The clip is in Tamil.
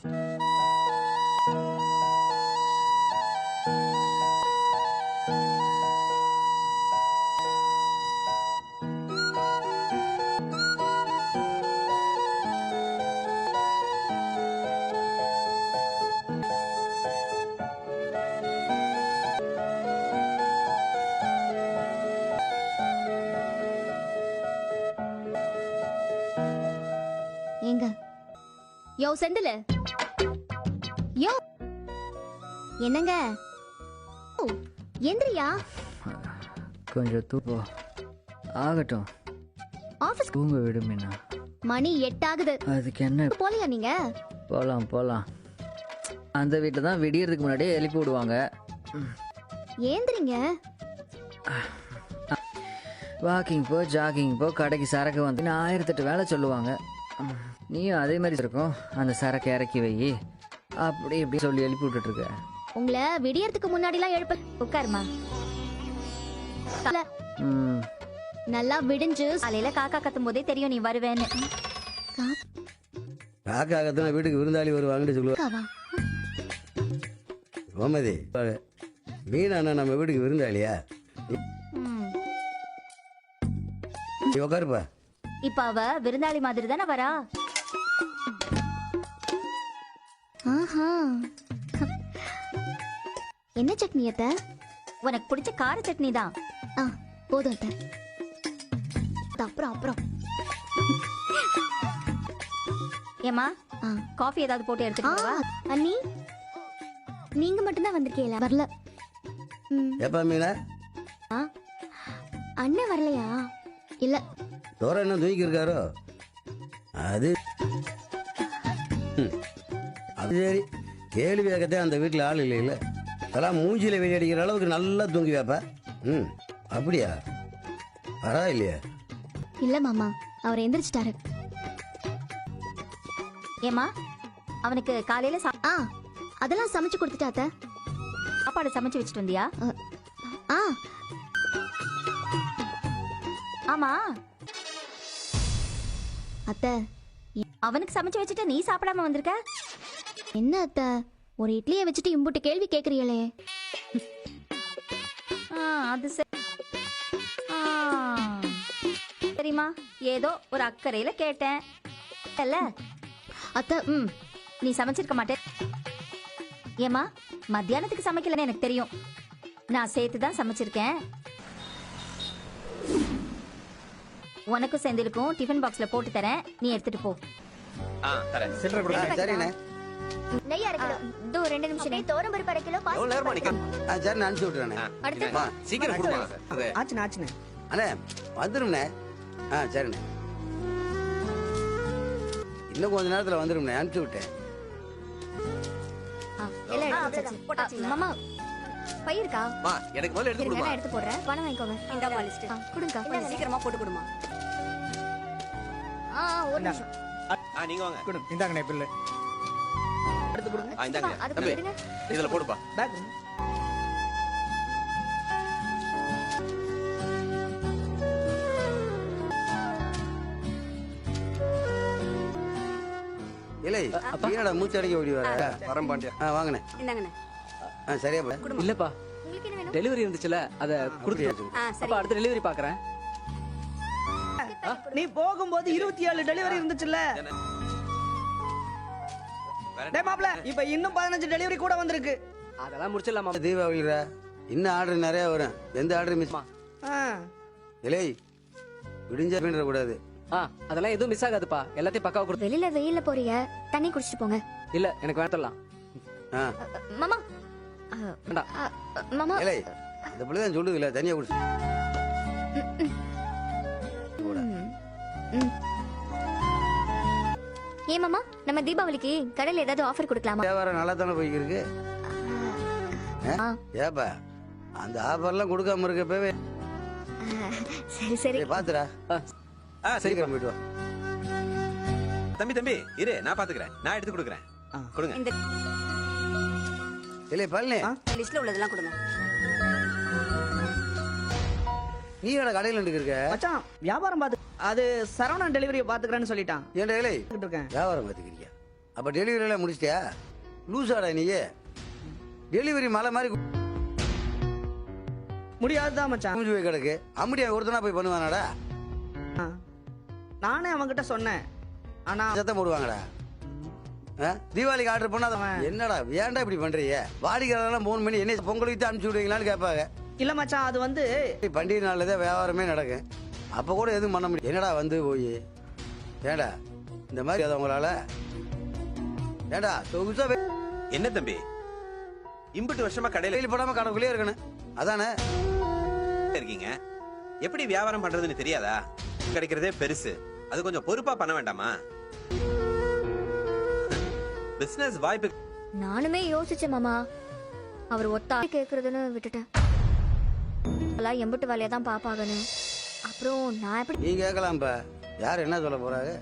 ஏங்க யோ செந்தில், யோ என்னங்க எந்திரியா? கொஞ்சம் தூப்போ ஆகட்டும். ஆபீஸ் தூங்க விடுமீனா. மணி 8 ஆகுது. அதுக்கு என்ன? போலையா நீங்க? போலாம் போலாம். அந்த வீட்டில் தான் விடியறதுக்கு முன்னாடியே எழுப்பி விடுவாங்க. ஏந்திரிங்க. வாக்கிங் போ, ஜாகிங் போ, கடைக்கு சரக்கு வந்து 1008 வேலை சொல்லுவாங்க. நீயும் அதே மாதிரி இருக்கும். அந்த சரக்கு இறக்கி வை, அப்படி இப்படி சொல்லி எழுப்பி விட்டுட்டு இருக்க. உங்களை விடியறதுக்கு முன்னாடிலாம் எழுப்ப. உட்காருமா. நல்லா விடிஞ்சு காலையில காக்கா கத்தும் போதே தெரியும் நீ வருவேன்னு. காக்கா கத்தினா வீட்டுக்கு விருந்தாளி வருவாங்கன்னு சொல்லுவாங்க. கோமதி, மீனா நம்ம வீட்டுக்கு விருந்தாளியா? நீ உட்காருப்பா. இப்ப அவ விருந்தாளி மாதிரி தானே வரா? ஆஹா, என்ன சட்னி அத்தை? உனக்கு பிடிச்ச கார சட்னி தான். போதும் அத்தை. அப்புறம் அப்புறம் ஏமா காஃபி ஏதாவது போட்டு எடுத்துக்கவா? அண்ணி நீங்க மட்டும் தான் வந்திருக்கீங்களா? வரல. எப்பா மீனா? அண்ணன் வரலையா? இல்ல. தோற என்ன தூக்கி இருக்காரோ? அது அது சரி. கேள்வி கேட்கத்தே அந்த வீட்டில் ஆள் இல்லை. இல்லை அதெல்லாம் மூஞ்சியில் வெடி அடிக்கிற அளவுக்கு நல்லா தூங்கி வைப்பா. அப்படியா? பரவாயில்லையா? இல்ல மாமா, அவர் எந்திரிச்சிட்டாரு. ஏமா அவனுக்கு காலையில அதெல்லாம் சமைச்சு கொடுத்துட்டாத்த. சாப்பாடு சமைச்சு வச்சுட்டு வந்தியா? ஆமா அத்தை, அவனுக்கு சமைச்சு வச்சுட்டு நீ சாப்பிடாம வந்திருக்க. என்ன அத்தை, ஒரு இட்லியை வச்சுட்டு இம்புட்டு கேள்வி கேக்குறீங்களே. அது சரிமா, ஏதோ ஒரு அக்கறையில கேட்டேன். அத்தை நீ சமைச்சிருக்க மாட்டே. ஏமா மத்தியானத்துக்கு சமைக்கலன்னு எனக்கு தெரியும். நான் சேர்த்துதான் சமைச்சிருக்கேன். உனக்கும் செந்திலுக்கும் டிஃபன் பாக்ஸ்ல போட்டு தரேன், நீ எடுத்துட்டு போ. சரிண்ணே. நெய்யா இருக்கணும். இதோ 2 நிமிஷம். தோரம் பருப்பு 1/2 கிலோ. சரி, நான் அனுப்பிச்சு விட்டுறேண்ணே. சீக்கிரம் கொடுங்க. ஆச்சுண்ணே. அண்ணே வந்துரும்ண்ணே. சரிண்ணே. இன்னும் கொஞ்ச நேரத்தில் வந்துரும்ண்ணே. அனுப்பிச்சு விட்டேன். மாமா பையிருக்கா? எனக்கு முதல்ல எடுத்து கொடுமா. எடுத்து போடுறேன். பணம் வாங்கிக்கோங்க. இந்தாமா லிஸ்ட். கொடுங்க. கொஞ்சம் சீக்கிரமா போட்டு கொடுமா. ஒரு நிமிஷம். நீங்க வாங்க. கொடுங்க. இந்தாங்கண்ணே பில்லு. எடுத்து கொடுங்க. இந்தாங்க. தம்பி இதல போடுப்பா. பேக். இல்லை என்னடா மூச்சு அடிக்க ஓடி வர? வரம் பாண்டியா. வாங்கண்ணே. இந்தாங்கண்ணே. சரியா இல்லப்பா, உங்களுக்கு என்ன வேணும்? டெலிவரி இருந்துச்சுல, அத கொடுத்து அப்ப அடுத்த டெலிவரி பாக்குறேன். நீ போகும்போது 27 டெலிவரி இருந்துச்சுல்ல? டேய் மாப்ள, இப்ப இன்னும் 15 டெலிவரி கூட வந்திருக்கு. அதெல்லாம் முடிச்சிடலாமா? தீபாவளிரா, இன்னும் ஆர்டர் நிறைய வரும். எந்த ஆர்டர் மிஸ்? இல்லை விடிஞ்சா பின்ன கூடாது. அதெல்லாம் எதுவும் மிஸ் ஆகாதுப்பா. எல்லாத்தையும் பக்காவா கொடுத்து. வெளியில வெயில்ல போறீங்க, தண்ணி குடிச்சிட்டு போங்க. இல்ல எனக்கு வேண்டலாம். மாமா மாமா இல்லை இந்த பிள்ளை தான் சொல்லுது இல்ல, தனியா குடிச்சு. ஏன் மாமா, நம்ம தீபாவளிக்கு கடையில ஏதாவது ஆஃபர் கொடுக்கலாமா? வியாபாரம் நல்லா தானே போய்க்கிருக்கு. ஏப்பா அந்த ஆஃபர்லாம் கொடுக்காம இருக்கப்பவே. சரி சரி பாத்துடா. சீக்கிரம் போயிட்டு வா. தம்பி இரு, நான் பாத்துக்கிறேன். நான் எடுத்து கொடுக்குறேன். கொடுங்க. இந்த இல்லை பழனி, லிஸ்ட்ல உள்ளதெல்லாம் கொடுங்க. நீ என்ன கடையில் இருக்க? மச்சான் வியாபாரம் பாத்து அது சரவணன் டெலிவரியை பாத்துக்கறேன்னு சொல்லிட்டான். ஏன்டா இல்லை இருக்கேன். வியாபாரம் பாத்துக்கிறியா? அப்போ டெலிவரியெல்லாம் முடிச்சிட்டியா? லூஸாடா நீ? டெலிவரி மலை மாதிரி முடியாதுதான் மச்சான். குமிஞ்சு போய் கிடக்கு. அம்முடியா ஒருத்தனா போய் பண்ணுவானாடா? ஆ. நானே அவன்கிட்ட சொன்னேன். ஆனா சத்தம் போடுவாங்கடா. தீபாவளிக்கு ஆர்டர் பண்ணா என்னடா ஏன்டா இப்படி பண்றீங்க? வாடிக்கையாளர்லாம் ஃபோன் பண்ணி என்ன பொங்கலுக்கு தான் அனுப்பிச்சு விடுவீங்களான்னு கேட்பாங்க. இல்ல மச்சான், அது வந்து பண்டிகை நாளில் தான் வியாபாரமே நடக்கும். அப்போ கூட எதுவும் பண்ண முடியும். என்னடா வந்து போய் ஏண்டா இந்த மாதிரி அதை உங்களால ஏண்டா சொகுசா என்ன தம்பி இம்புட்டு வருஷமா கடையில வெயில் போடாம கடைக்குள்ளே இருக்கணும் அதானே இருக்கீங்க? எப்படி வியாபாரம் பண்றதுன்னு தெரியாதா? கிடைக்கிறதே பெருசு, அது கொஞ்சம் பொறுப்பா பண்ண வேண்டாமா? பிசினஸ் வாய்ப்பு. நானுமே யோசிச்சேன் மாமா. அவர் ஒத்தா கேக்குறதுன்னு விட்டுட்டேன். எல்லாம் எம்பிட்டு வேலையை தான் பாப்பாங்கன்னு. அப்புறம் நான் எப்படி நீ கேட்கலாம்ப்பா. யார் என்ன சொல்ல போறாங்க?